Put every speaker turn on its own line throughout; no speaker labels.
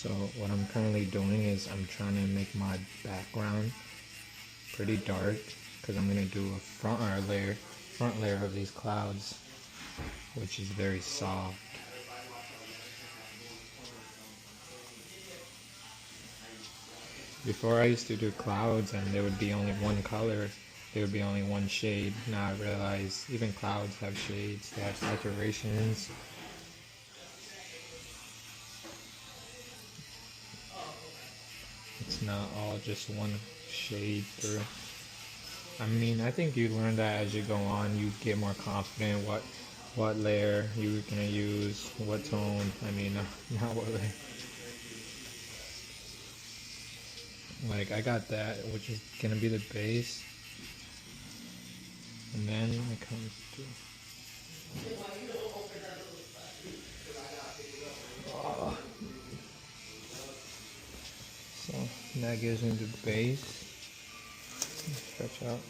So what I'm currently doing is I'm trying to make my background pretty dark because I'm gonna do a front layer of these clouds, which is very soft. Before I used to do clouds and there would be only one color, there would be only one shade. Now I realize even clouds have shades, they have saturations. It's not all just one shade through. I mean, I think you learn that as you go on. You get more confident what layer you're gonna use, what tone. I mean, not what layer. Like I got that, which is gonna be the base, and then it comes to. Oh, so that gives me the base. Stretch out,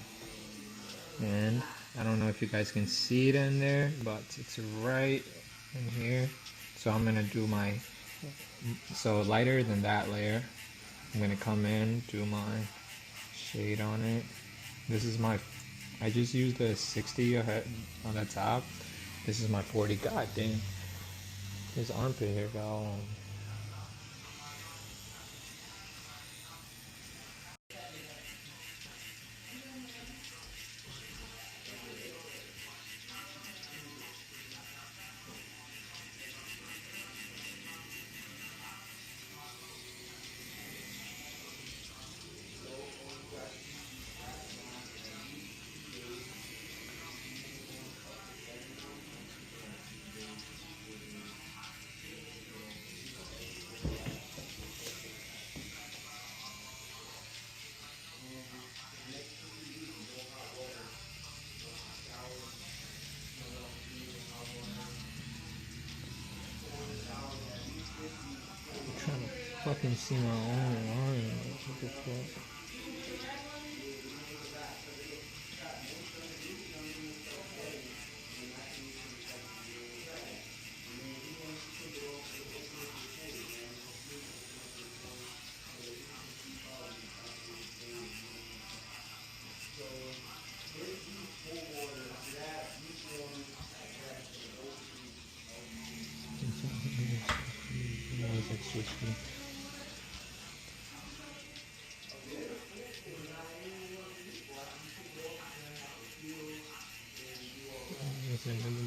and I don't know if you guys can see it in there, but it's right in here. So I'm gonna do my lighter than that layer. I'm gonna come in, do my shade on it. This is my, I just used the 60 ahead on the top. This is my 40. God dang, his armpit hair got all. I'm trying to fucking see my own line. What the fuck? It's like 60.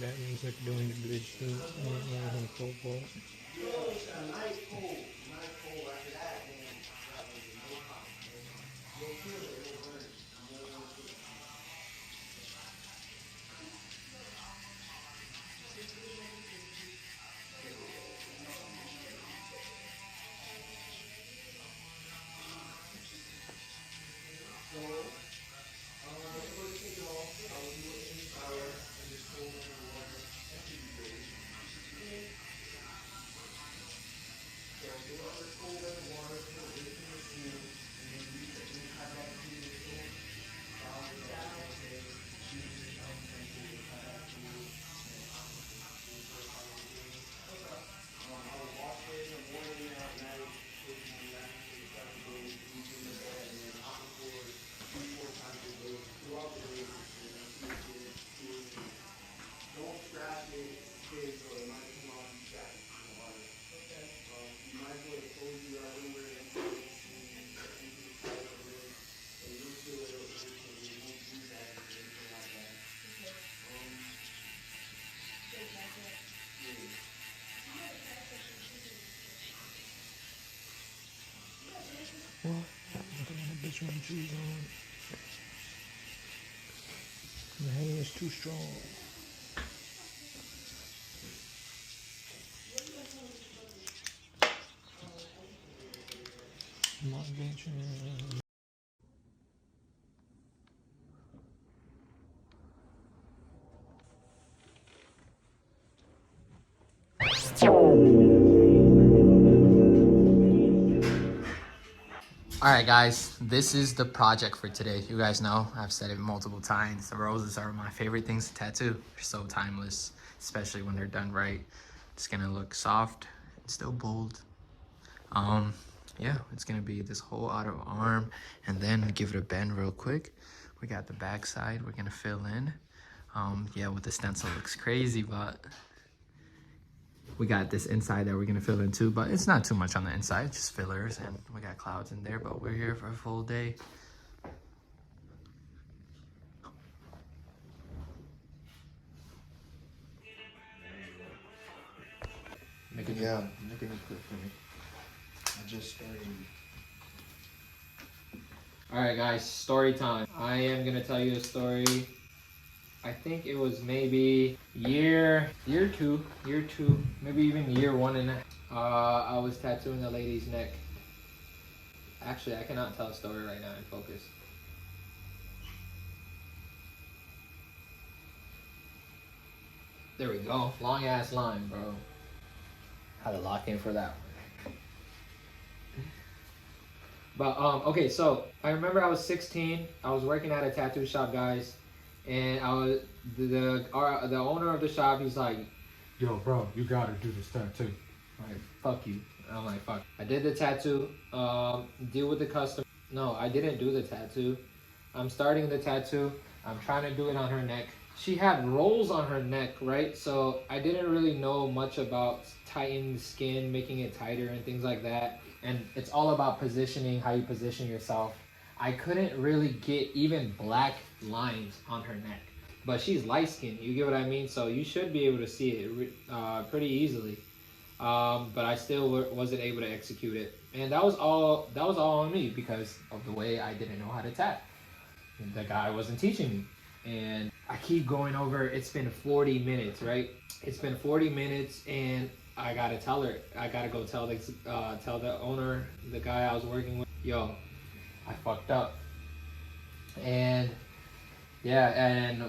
That means like doing the bridge too. Full ball. What? I don't want a bitch run shoes on. The hair is too strong. My bitch. All right, guys, this is the project for today. You guys know, I've said it multiple times. The roses are my favorite things to tattoo. They're so timeless, especially when they're done right. It's gonna look soft and still bold.
Yeah, it's gonna be this whole outer arm, and then give it a bend real quick. We got the back side we're gonna fill in. Yeah, with the stencil looks crazy, but we got this inside that we're gonna fill in too, but it's not too much on the inside, just fillers, and we got clouds in there, but we're here for a full day.
Make a new clip for me.
I just started.
Alright guys, story time. I am gonna tell you a story. I think it was maybe year two, maybe even year 1.5. I was tattooing a lady's neck. Actually, I cannot tell a story right now in focus. There we go. Long ass line, bro. Had to lock in for that one. But okay, so I remember I was 16. I was working at a tattoo shop, guys, and I was the owner of the shop. He's like,
Yo, bro, you gotta do this tattoo.
I'm like, fuck you. I'm like, fuck. I did the tattoo. Deal with the customer. No, I didn't do the tattoo. I'm starting the tattoo. I'm trying to do it on her neck. She had rolls on her neck, right? So I didn't really know much about tightening the skin, making it tighter and things like that. And it's all about positioning, how you position yourself. I couldn't really get even black lines on her neck. But she's light skinned, you get what I mean? So you should be able to see it pretty easily. But I still wasn't able to execute it. And that was all on me because of the way I didn't know how to tat. The guy wasn't teaching me. And I keep going over, it's been 40 minutes, right? It's been 40 minutes and I gotta tell her, I gotta go tell the owner, the guy I was working with, yo, I fucked up. And yeah, and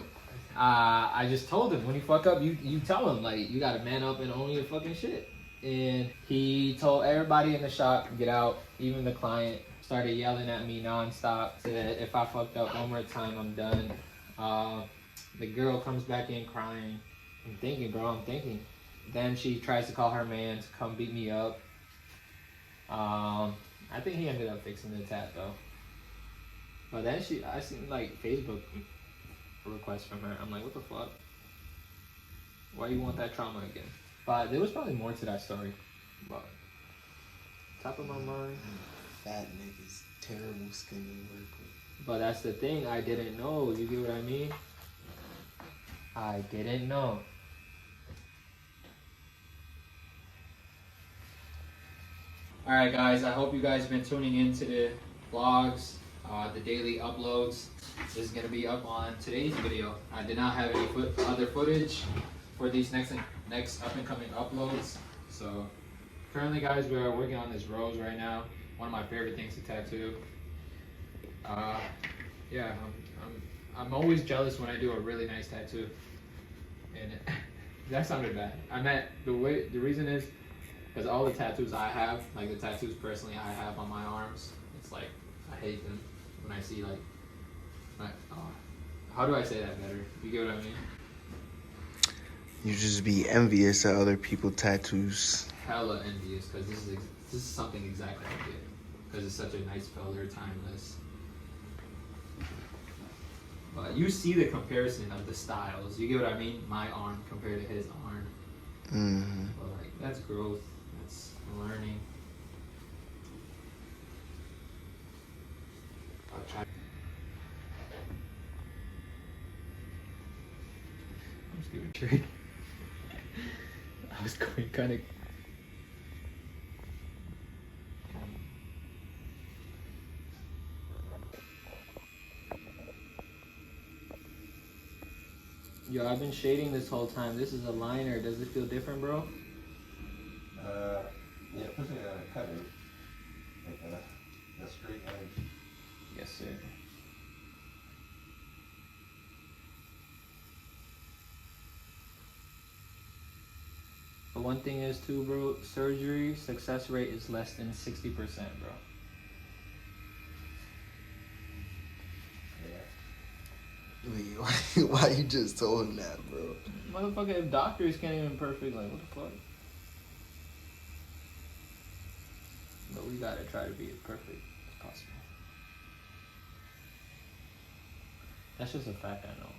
I just told him, when you fuck up, you tell him, like, you gotta man up and own your fucking shit. And he told everybody in the shop, get out, even the client started yelling at me nonstop, said if I fucked up one more time, I'm done. The girl comes back in crying. I'm thinking. Then she tries to call her man to come beat me up. I think he ended up fixing the tat though. But then I seen like Facebook requests from her. I'm like, what the fuck? Why you want that trauma again? But there was probably more to that story. But top of my mind.
Fat niggas, terrible skin to work with.
But that's the thing, I didn't know. You get what I mean? I didn't know. Alright guys, I hope you guys have been tuning in to the vlogs, the daily uploads. This is going to be up on today's video. I did not have any other footage for these next up and coming uploads. So currently guys, we are working on this rose right now. One of my favorite things to tattoo. Yeah, I'm always jealous when I do a really nice tattoo. And that sounded bad. I meant the reason is because all the tattoos I have, like the tattoos personally I have on my arms, it's like I hate them when I see like, how do I say that better? You get what I mean?
You just be envious at other people's tattoos.
Hella envious because this is something exactly like it. Because it's such a nice color, timeless. But you see the comparison of the styles. You get what I mean? My arm compared to his arm.
Mm-hmm.
But like, that's growth. That's learning. I'll try. I'm just giving a trick. I was going kind of. Yo, I've been shading this whole time. This is a liner. Does it feel different, bro?
Yeah, pushing it on a cutter. Like a straight edge.
Yes, sir. But one thing is too, bro, surgery success rate is less than 60%, bro.
Wait, why you just told him that, bro?
Motherfucker, if doctors can't even perfect, like, what the fuck?
we gotta try to be as perfect as possible. That's just a fact I know.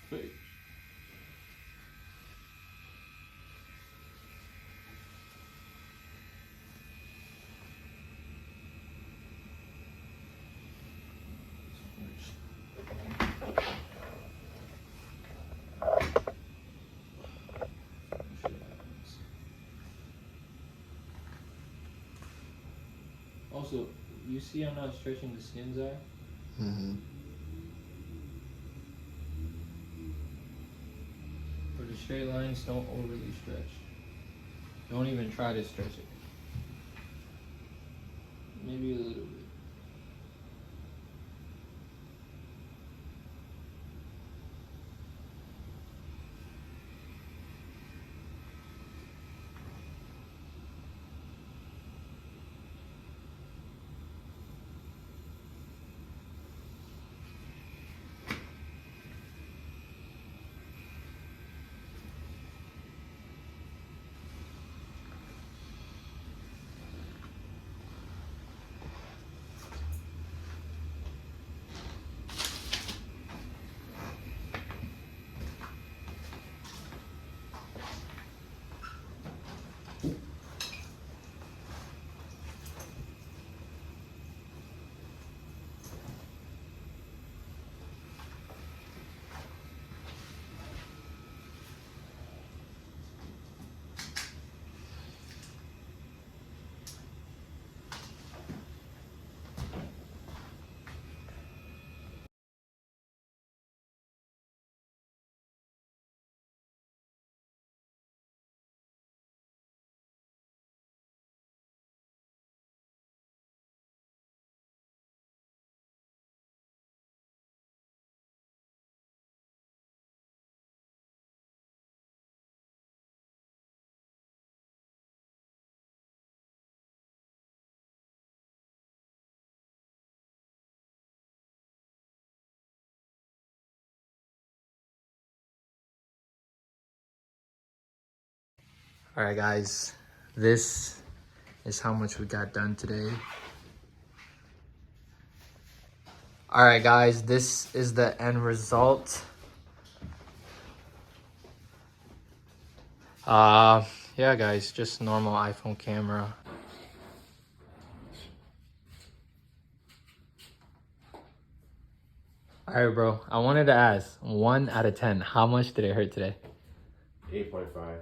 Fake. Also, you see I'm not stretching the skins out?
Mm-hmm.
For the straight lines, don't overly stretch. Don't even try to stretch it. Maybe a little bit. All right, guys, this is how much we got done today. All right, guys, this is the end result. Yeah, guys, just normal iPhone camera. All right, bro, I wanted to ask, 1 out of 10, how much did it hurt today?
8.5.